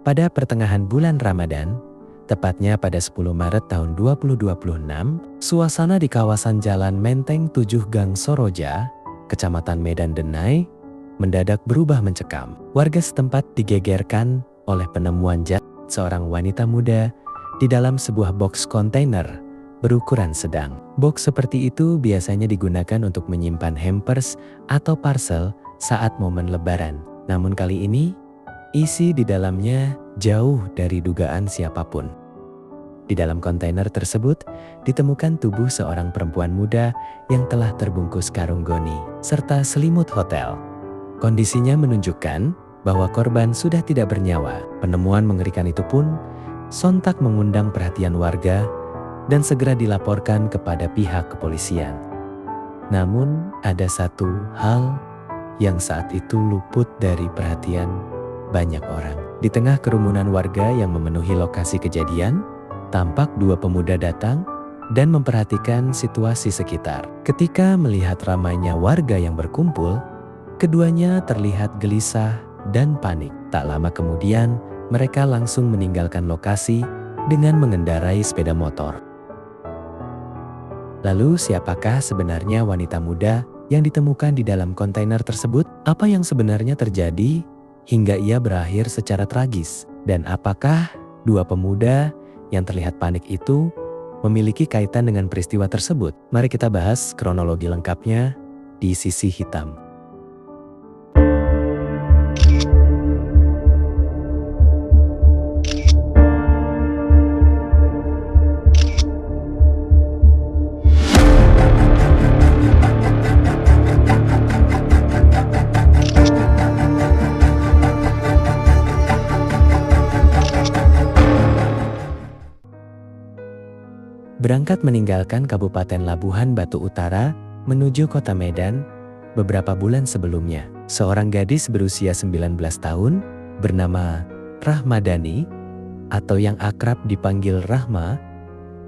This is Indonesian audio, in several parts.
Pada pertengahan bulan Ramadan, tepatnya pada 10 Maret tahun 2026, suasana di kawasan Jalan Menteng 7 Gang Soroja, Kecamatan Medan Denai, mendadak berubah mencekam. Warga setempat digegerkan oleh penemuan jasad seorang wanita muda di dalam sebuah box kontainer berukuran sedang. Box seperti itu biasanya digunakan untuk menyimpan hampers atau parcel saat momen Lebaran. Namun kali ini, isi di dalamnya jauh dari dugaan siapapun. Di dalam kontainer tersebut ditemukan tubuh seorang perempuan muda yang telah terbungkus karung goni serta selimut hotel. Kondisinya menunjukkan bahwa korban sudah tidak bernyawa. Penemuan mengerikan itu pun sontak mengundang perhatian warga dan segera dilaporkan kepada pihak kepolisian. Namun ada satu hal yang saat itu luput dari perhatian banyak orang. Di tengah kerumunan warga yang memenuhi lokasi kejadian, tampak dua pemuda datang dan memperhatikan situasi sekitar. Ketika melihat ramainya warga yang berkumpul, keduanya terlihat gelisah dan panik. Tak lama kemudian, mereka langsung meninggalkan lokasi dengan mengendarai sepeda motor. Lalu siapakah sebenarnya wanita muda yang ditemukan di dalam kontainer tersebut? Apa yang sebenarnya terjadi hingga ia berakhir secara tragis? Dan apakah dua pemuda yang terlihat panik itu memiliki kaitan dengan peristiwa tersebut? Mari kita bahas kronologi lengkapnya di Sisi Hitam. Berangkat meninggalkan Kabupaten Labuhan Batu Utara menuju kota Medan beberapa bulan sebelumnya, seorang gadis berusia 19 tahun bernama Rahmadani atau yang akrab dipanggil Rahma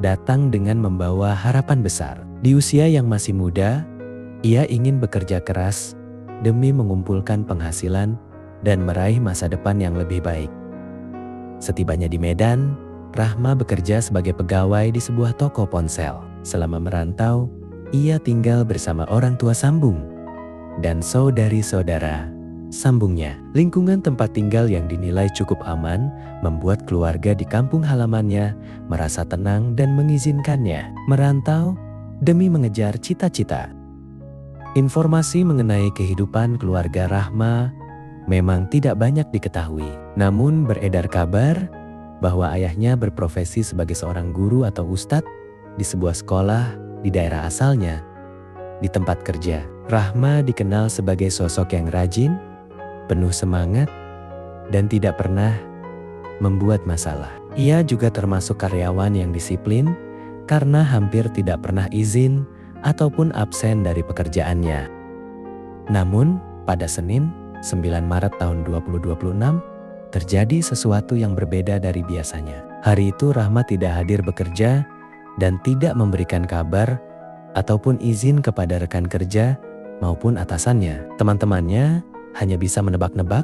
datang dengan membawa harapan besar. Di usia yang masih muda, ia ingin bekerja keras demi mengumpulkan penghasilan dan meraih masa depan yang lebih baik. Setibanya di Medan, Rahma bekerja sebagai pegawai di sebuah toko ponsel. Selama merantau, ia tinggal bersama orang tua sambung dan saudari-saudara sambungnya. Lingkungan tempat tinggal yang dinilai cukup aman membuat keluarga di kampung halamannya merasa tenang dan mengizinkannya merantau demi mengejar cita-cita. Informasi mengenai kehidupan keluarga Rahma memang tidak banyak diketahui. Namun beredar kabar bahwa ayahnya berprofesi sebagai seorang guru atau ustadz di sebuah sekolah di daerah asalnya. Di tempat kerja, Rahma dikenal sebagai sosok yang rajin, penuh semangat, dan tidak pernah membuat masalah. Ia juga termasuk karyawan yang disiplin karena hampir tidak pernah izin ataupun absen dari pekerjaannya. Namun, pada Senin, 9 Maret tahun 2026, terjadi sesuatu yang berbeda dari biasanya. Hari itu Rahma tidak hadir bekerja dan tidak memberikan kabar ataupun izin kepada rekan kerja maupun atasannya. Teman-temannya hanya bisa menebak-nebak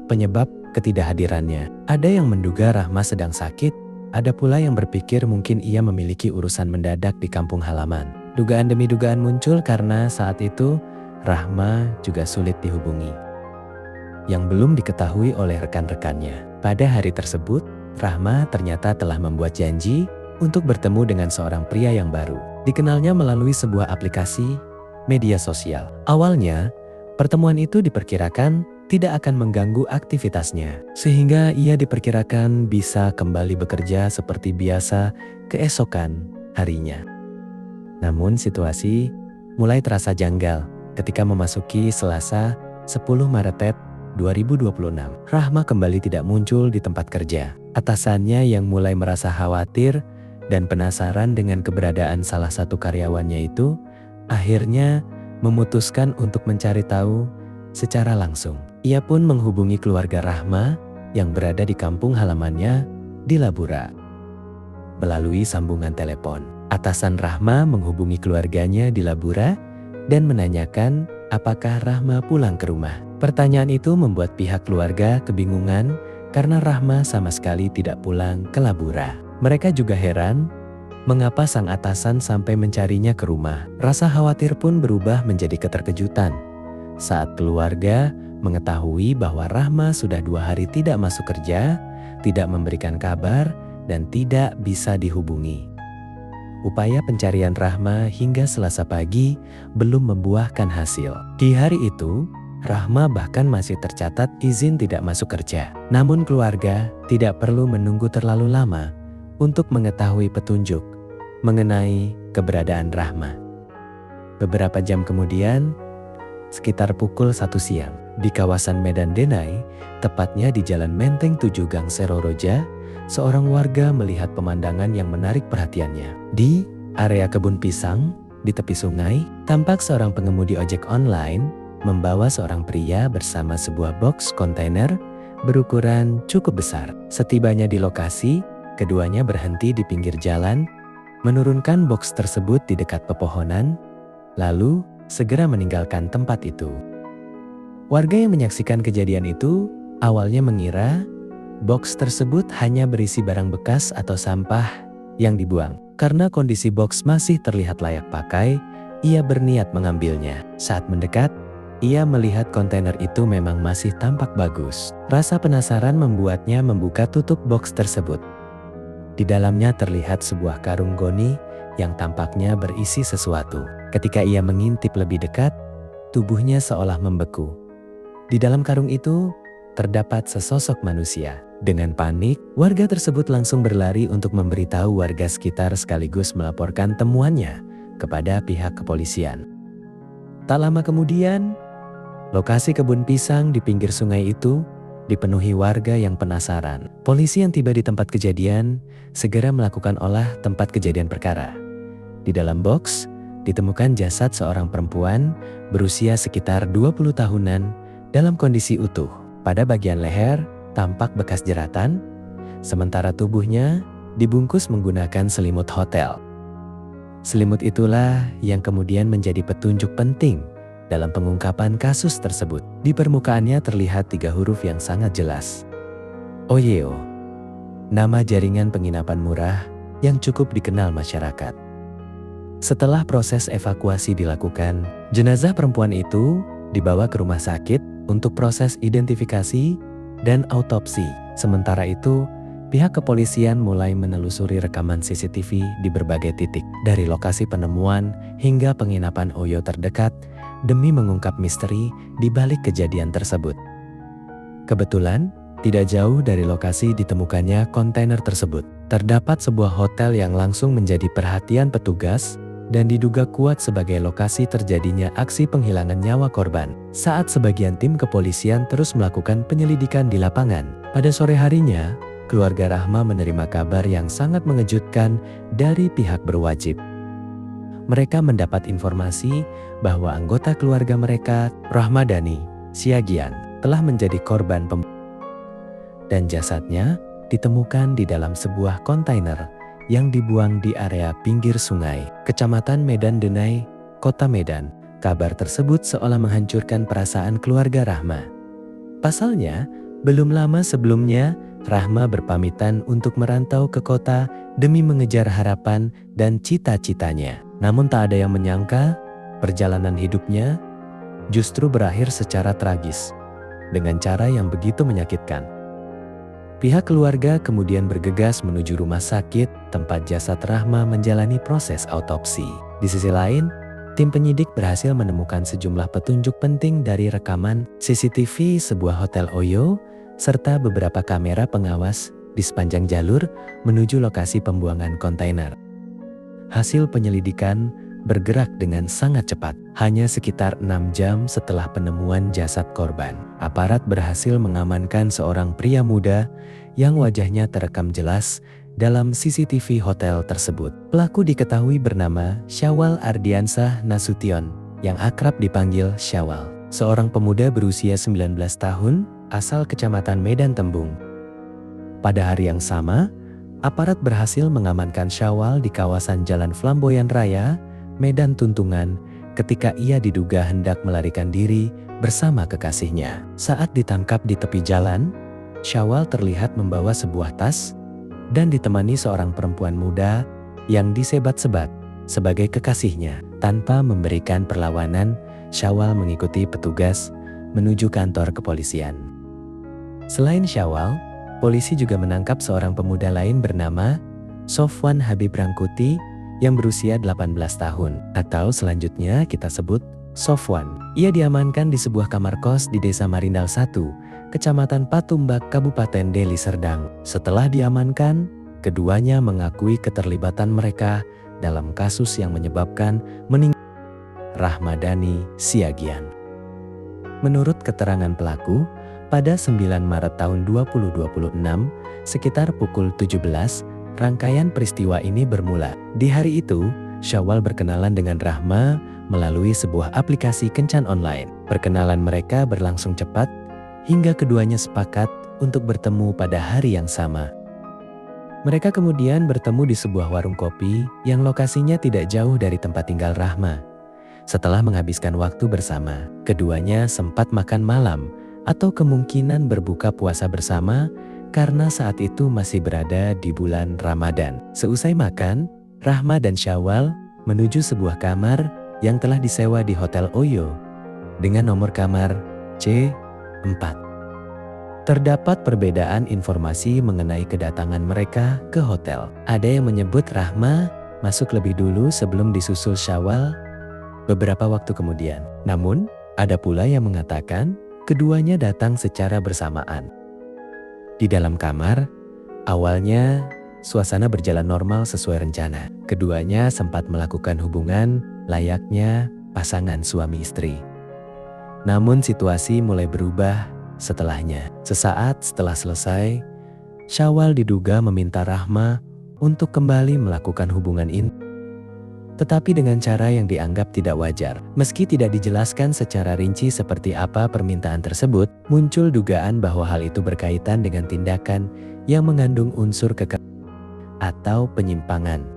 penyebab ketidakhadirannya. Ada yang menduga Rahma sedang sakit, ada pula yang berpikir mungkin ia memiliki urusan mendadak di kampung halaman. Dugaan demi dugaan muncul karena saat itu Rahma juga sulit dihubungi, yang belum diketahui oleh rekan-rekannya. Pada hari tersebut, Rahma ternyata telah membuat janji untuk bertemu dengan seorang pria yang baru. Dikenalnya melalui sebuah aplikasi media sosial. Awalnya, pertemuan itu diperkirakan tidak akan mengganggu aktivitasnya, sehingga ia diperkirakan bisa kembali bekerja seperti biasa keesokan harinya. Namun situasi mulai terasa janggal ketika memasuki Selasa 10 Maret 2026. Rahma kembali tidak muncul di tempat kerja. Atasannya yang mulai merasa khawatir dan penasaran dengan keberadaan salah satu karyawannya itu, akhirnya memutuskan untuk mencari tahu secara langsung. Ia pun menghubungi keluarga Rahma yang berada di kampung halamannya di Labura. Melalui sambungan telepon, atasan Rahma menghubungi keluarganya di Labura dan menanyakan apakah Rahma pulang ke rumah. Pertanyaan itu membuat pihak keluarga kebingungan karena Rahma sama sekali tidak pulang ke Labura. Mereka juga heran mengapa sang atasan sampai mencarinya ke rumah. Rasa khawatir pun berubah menjadi keterkejutan saat keluarga mengetahui bahwa Rahma sudah 2 hari tidak masuk kerja, tidak memberikan kabar, dan tidak bisa dihubungi. Upaya pencarian Rahma hingga Selasa pagi belum membuahkan hasil. Di hari itu, Rahma bahkan masih tercatat izin tidak masuk kerja. Namun keluarga tidak perlu menunggu terlalu lama untuk mengetahui petunjuk mengenai keberadaan Rahma. Beberapa jam kemudian, sekitar pukul 1 siang, di kawasan Medan Denai, tepatnya di Jalan Menteng 7 Gang Seroroja, seorang warga melihat pemandangan yang menarik perhatiannya. Di area kebun pisang, di tepi sungai, tampak seorang pengemudi ojek online membawa seorang pria bersama sebuah box kontainer berukuran cukup besar. Setibanya di lokasi, keduanya berhenti di pinggir jalan, menurunkan box tersebut di dekat pepohonan, lalu segera meninggalkan tempat itu. Warga yang menyaksikan kejadian itu awalnya mengira box tersebut hanya berisi barang bekas atau sampah yang dibuang. Karena kondisi box masih terlihat layak pakai, ia berniat mengambilnya. Saat mendekat, ia melihat kontainer itu memang masih tampak bagus. Rasa penasaran membuatnya membuka tutup box tersebut. Di dalamnya terlihat sebuah karung goni yang tampaknya berisi sesuatu. Ketika ia mengintip lebih dekat, tubuhnya seolah membeku. Di dalam karung itu terdapat sesosok manusia. Dengan panik, warga tersebut langsung berlari untuk memberitahu warga sekitar sekaligus melaporkan temuannya kepada pihak kepolisian. Tak lama kemudian, lokasi kebun pisang di pinggir sungai itu dipenuhi warga yang penasaran. Polisi yang tiba di tempat kejadian segera melakukan olah tempat kejadian perkara. Di dalam box ditemukan jasad seorang perempuan berusia sekitar 20 tahunan dalam kondisi utuh. Pada bagian leher tampak bekas jeratan, sementara tubuhnya dibungkus menggunakan selimut hotel. Selimut itulah yang kemudian menjadi petunjuk penting dalam pengungkapan kasus tersebut. Di permukaannya terlihat 3 huruf yang sangat jelas. Oyeo, nama jaringan penginapan murah yang cukup dikenal masyarakat. Setelah proses evakuasi dilakukan, jenazah perempuan itu dibawa ke rumah sakit untuk proses identifikasi dan autopsi. Sementara itu, pihak kepolisian mulai menelusuri rekaman CCTV di berbagai titik, dari lokasi penemuan hingga penginapan Oyo terdekat, demi mengungkap misteri di balik kejadian tersebut. Kebetulan, tidak jauh dari lokasi ditemukannya kontainer tersebut, terdapat sebuah hotel yang langsung menjadi perhatian petugas dan diduga kuat sebagai lokasi terjadinya aksi penghilangan nyawa korban. Saat sebagian tim kepolisian terus melakukan penyelidikan di lapangan, pada sore harinya, keluarga Rahma menerima kabar yang sangat mengejutkan dari pihak berwajib. Mereka mendapat informasi bahwa anggota keluarga mereka, Rahmadani Siagian, telah menjadi korban dan jasadnya ditemukan di dalam sebuah kontainer yang dibuang di area pinggir sungai, Kecamatan Medan Denai, Kota Medan. Kabar tersebut seolah menghancurkan perasaan keluarga Rahma. Pasalnya, belum lama sebelumnya, Rahma berpamitan untuk merantau ke kota demi mengejar harapan dan cita-citanya. Namun tak ada yang menyangka, perjalanan hidupnya justru berakhir secara tragis, dengan cara yang begitu menyakitkan. Pihak keluarga kemudian bergegas menuju rumah sakit tempat jasad Rahma menjalani proses autopsi. Di sisi lain, tim penyidik berhasil menemukan sejumlah petunjuk penting dari rekaman CCTV sebuah hotel Oyo serta beberapa kamera pengawas di sepanjang jalur menuju lokasi pembuangan kontainer. Hasil penyelidikan bergerak dengan sangat cepat. Hanya sekitar 6 jam setelah penemuan jasad korban, aparat berhasil mengamankan seorang pria muda yang wajahnya terekam jelas dalam CCTV hotel tersebut. Pelaku diketahui bernama Syawal Ardiansah Nasution, yang akrab dipanggil Syawal. Seorang pemuda berusia 19 tahun, asal Kecamatan Medan Tembung. Pada hari yang sama, aparat berhasil mengamankan Syawal di kawasan Jalan Flamboyan Raya, Medan Tuntungan, ketika ia diduga hendak melarikan diri bersama kekasihnya. Saat ditangkap di tepi jalan, Syawal terlihat membawa sebuah tas dan ditemani seorang perempuan muda yang disebat-sebat sebagai kekasihnya. Tanpa memberikan perlawanan, Syawal mengikuti petugas menuju kantor kepolisian. Selain Syawal, polisi juga menangkap seorang pemuda lain bernama Sofwan Habib Rangkuti yang berusia 18 tahun, atau selanjutnya kita sebut Sofwan. Ia diamankan di sebuah kamar kos di Desa Marindal 1, Kecamatan Patumbak, Kabupaten Deli Serdang. Setelah diamankan, keduanya mengakui keterlibatan mereka dalam kasus yang menyebabkan meninggal Rahmadani Siagian. Menurut keterangan pelaku, pada 9 Maret tahun 2026, sekitar pukul 17, rangkaian peristiwa ini bermula. Di hari itu, Syawal berkenalan dengan Rahma melalui sebuah aplikasi kencan online. Perkenalan mereka berlangsung cepat hingga keduanya sepakat untuk bertemu pada hari yang sama. Mereka kemudian bertemu di sebuah warung kopi yang lokasinya tidak jauh dari tempat tinggal Rahma. Setelah menghabiskan waktu bersama, keduanya sempat makan malam atau kemungkinan berbuka puasa bersama karena saat itu masih berada di bulan Ramadan. Seusai makan, Rahma dan Syawal menuju sebuah kamar yang telah disewa di Hotel Oyo dengan nomor kamar C4. Terdapat perbedaan informasi mengenai kedatangan mereka ke hotel. Ada yang menyebut Rahma masuk lebih dulu sebelum disusul Syawal beberapa waktu kemudian. Namun, ada pula yang mengatakan keduanya datang secara bersamaan. Di dalam kamar, awalnya suasana berjalan normal sesuai rencana. Keduanya sempat melakukan hubungan layaknya pasangan suami istri. Namun situasi mulai berubah setelahnya. Sesaat setelah selesai, Syawal diduga meminta Rahma untuk kembali melakukan hubungan intim, tetapi dengan cara yang dianggap tidak wajar. Meski tidak dijelaskan secara rinci seperti apa permintaan tersebut, muncul dugaan bahwa hal itu berkaitan dengan tindakan yang mengandung unsur kekerasan atau penyimpangan.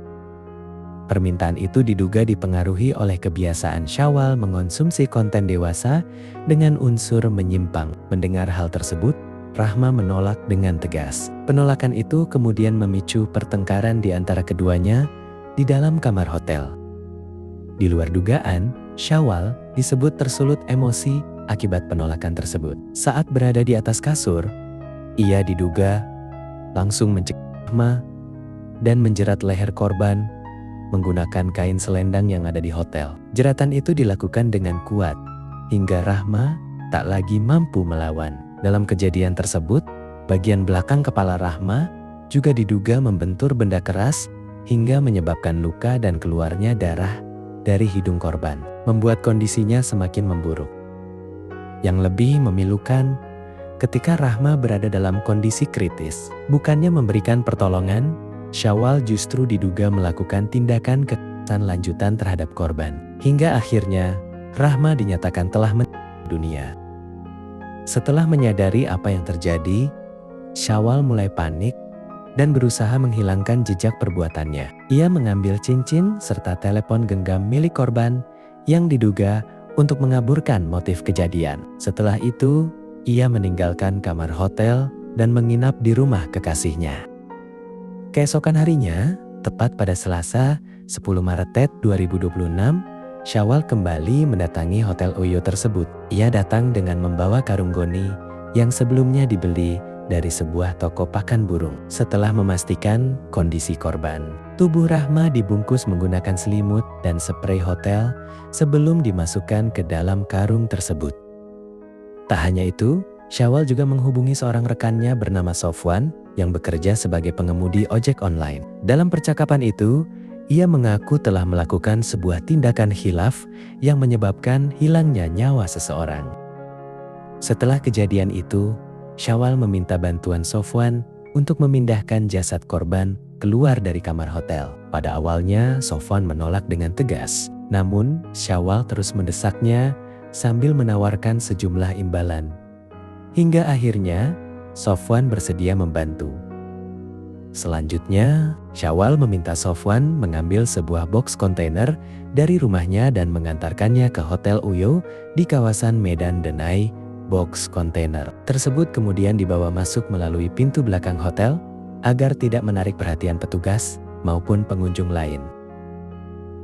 Permintaan itu diduga dipengaruhi oleh kebiasaan Syawal mengonsumsi konten dewasa dengan unsur menyimpang. Mendengar hal tersebut, Rahma menolak dengan tegas. Penolakan itu kemudian memicu pertengkaran di antara keduanya di dalam kamar hotel. Di luar dugaan, Syawal disebut tersulut emosi akibat penolakan tersebut. Saat berada di atas kasur, ia diduga langsung mencekik Rahma dan menjerat leher korban menggunakan kain selendang yang ada di hotel. Jeratan itu dilakukan dengan kuat hingga Rahma tak lagi mampu melawan. Dalam kejadian tersebut, bagian belakang kepala Rahma juga diduga membentur benda keras hingga menyebabkan luka dan keluarnya darah dari hidung korban, membuat kondisinya semakin memburuk. Yang lebih memilukan, ketika Rahma berada dalam kondisi kritis, bukannya memberikan pertolongan, Syawal justru diduga melakukan tindakan kekerasan lanjutan terhadap korban. Hingga akhirnya, Rahma dinyatakan telah meninggal dunia. Setelah menyadari apa yang terjadi, Syawal mulai panik dan berusaha menghilangkan jejak perbuatannya. Ia mengambil cincin serta telepon genggam milik korban yang diduga untuk mengaburkan motif kejadian. Setelah itu, ia meninggalkan kamar hotel dan menginap di rumah kekasihnya. Keesokan harinya, tepat pada Selasa 10 Maret 2026, Syawal kembali mendatangi Hotel Oyo tersebut. Ia datang dengan membawa karung goni yang sebelumnya dibeli dari sebuah toko pakan burung. Setelah memastikan kondisi korban, tubuh Rahma dibungkus menggunakan selimut dan spray hotel sebelum dimasukkan ke dalam karung tersebut. Tak hanya itu, Syawal juga menghubungi seorang rekannya bernama Sofwan yang bekerja sebagai pengemudi ojek online. Dalam percakapan itu, ia mengaku telah melakukan sebuah tindakan khilaf yang menyebabkan hilangnya nyawa seseorang. Setelah kejadian itu, Syawal meminta bantuan Sofwan untuk memindahkan jasad korban keluar dari kamar hotel. Pada awalnya, Sofwan menolak dengan tegas. Namun, Syawal terus mendesaknya sambil menawarkan sejumlah imbalan. Hingga akhirnya, Sofwan bersedia membantu. Selanjutnya, Syawal meminta Sofwan mengambil sebuah box kontainer dari rumahnya dan mengantarkannya ke Hotel Uyo di kawasan Medan Denai, box kontainer tersebut kemudian dibawa masuk melalui pintu belakang hotel agar tidak menarik perhatian petugas maupun pengunjung lain.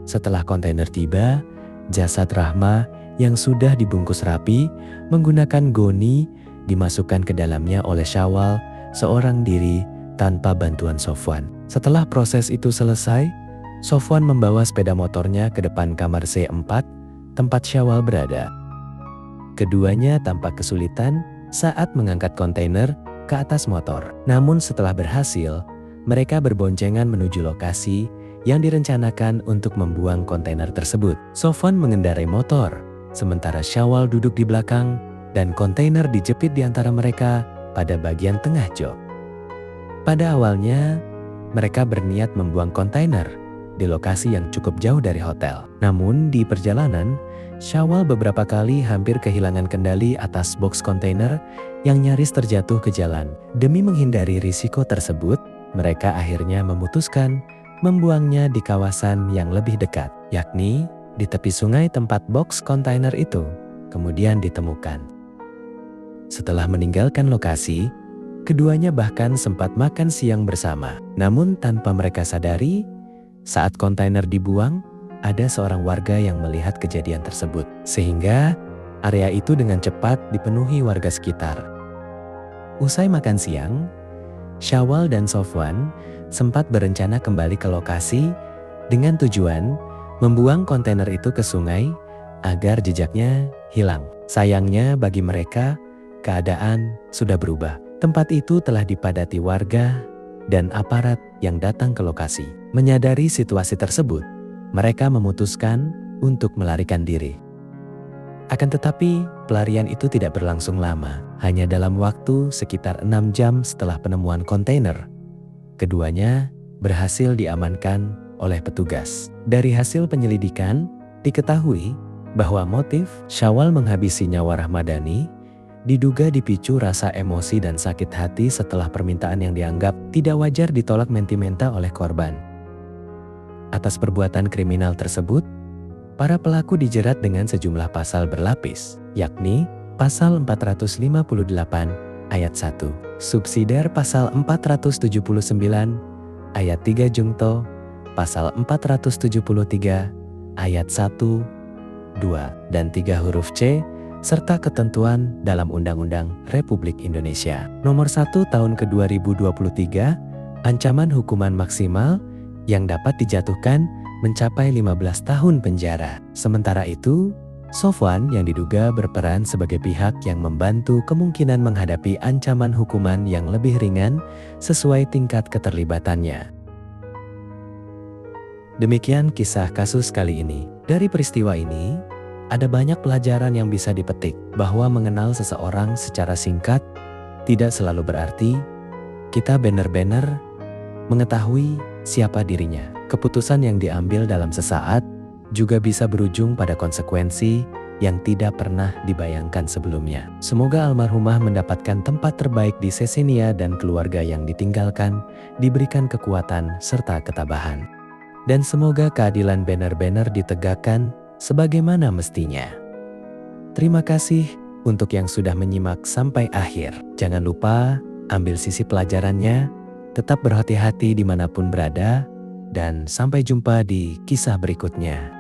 Setelah kontainer tiba, jasad Rahma yang sudah dibungkus rapi menggunakan goni dimasukkan ke dalamnya oleh Syawal seorang diri tanpa bantuan Sofwan. Setelah proses itu selesai, Sofwan membawa sepeda motornya ke depan kamar C4 tempat Syawal berada. Keduanya tampak kesulitan saat mengangkat kontainer ke atas motor. Namun setelah berhasil, mereka berboncengan menuju lokasi yang direncanakan untuk membuang kontainer tersebut. Sofwan mengendarai motor, sementara Syawal duduk di belakang dan kontainer dijepit di antara mereka pada bagian tengah jok. Pada awalnya, mereka berniat membuang kontainer di lokasi yang cukup jauh dari hotel. Namun di perjalanan, Syawal beberapa kali hampir kehilangan kendali atas box kontainer yang nyaris terjatuh ke jalan. Demi menghindari risiko tersebut, mereka akhirnya memutuskan membuangnya di kawasan yang lebih dekat, yakni di tepi sungai tempat box kontainer itu kemudian ditemukan. Setelah meninggalkan lokasi, keduanya bahkan sempat makan siang bersama. Namun tanpa mereka sadari, saat kontainer dibuang, ada seorang warga yang melihat kejadian tersebut, sehingga area itu dengan cepat dipenuhi warga sekitar. Usai makan siang, Syawal dan Sofwan sempat berencana kembali ke lokasi dengan tujuan membuang kontainer itu ke sungai agar jejaknya hilang. Sayangnya bagi mereka, keadaan sudah berubah. Tempat itu telah dipadati warga dan aparat yang datang ke lokasi. Menyadari situasi tersebut, mereka memutuskan untuk melarikan diri. Akan tetapi, pelarian itu tidak berlangsung lama. Hanya dalam waktu sekitar 6 jam setelah penemuan kontainer, keduanya berhasil diamankan oleh petugas. Dari hasil penyelidikan, diketahui bahwa motif Syawal menghabisi nyawa Rahmadani diduga dipicu rasa emosi dan sakit hati setelah permintaan yang dianggap tidak wajar ditolak mentimenta oleh korban. Atas perbuatan kriminal tersebut, para pelaku dijerat dengan sejumlah pasal berlapis, yakni Pasal 458 ayat 1, subsidiar Pasal 479 ayat 3 Jungto, Pasal 473 ayat 1, 2, dan 3 huruf C, serta ketentuan dalam Undang-Undang Republik Indonesia Nomor 1 Tahun ke-2023, ancaman hukuman maksimal yang dapat dijatuhkan mencapai 15 tahun penjara. Sementara itu, Sofwan yang diduga berperan sebagai pihak yang membantu kemungkinan menghadapi ancaman hukuman yang lebih ringan sesuai tingkat keterlibatannya. Demikian kisah kasus kali ini. Dari peristiwa ini, ada banyak pelajaran yang bisa dipetik bahwa mengenal seseorang secara singkat tidak selalu berarti kita benar-benar mengetahui siapa dirinya. Keputusan yang diambil dalam sesaat juga bisa berujung pada konsekuensi yang tidak pernah dibayangkan sebelumnya. Semoga almarhumah mendapatkan tempat terbaik di Sesinia dan keluarga yang ditinggalkan diberikan kekuatan serta ketabahan. Dan semoga keadilan benar-benar ditegakkan sebagaimana mestinya. Terima kasih untuk yang sudah menyimak sampai akhir. Jangan lupa ambil sisi pelajarannya, tetap berhati-hati dimanapun berada, dan sampai jumpa di kisah berikutnya.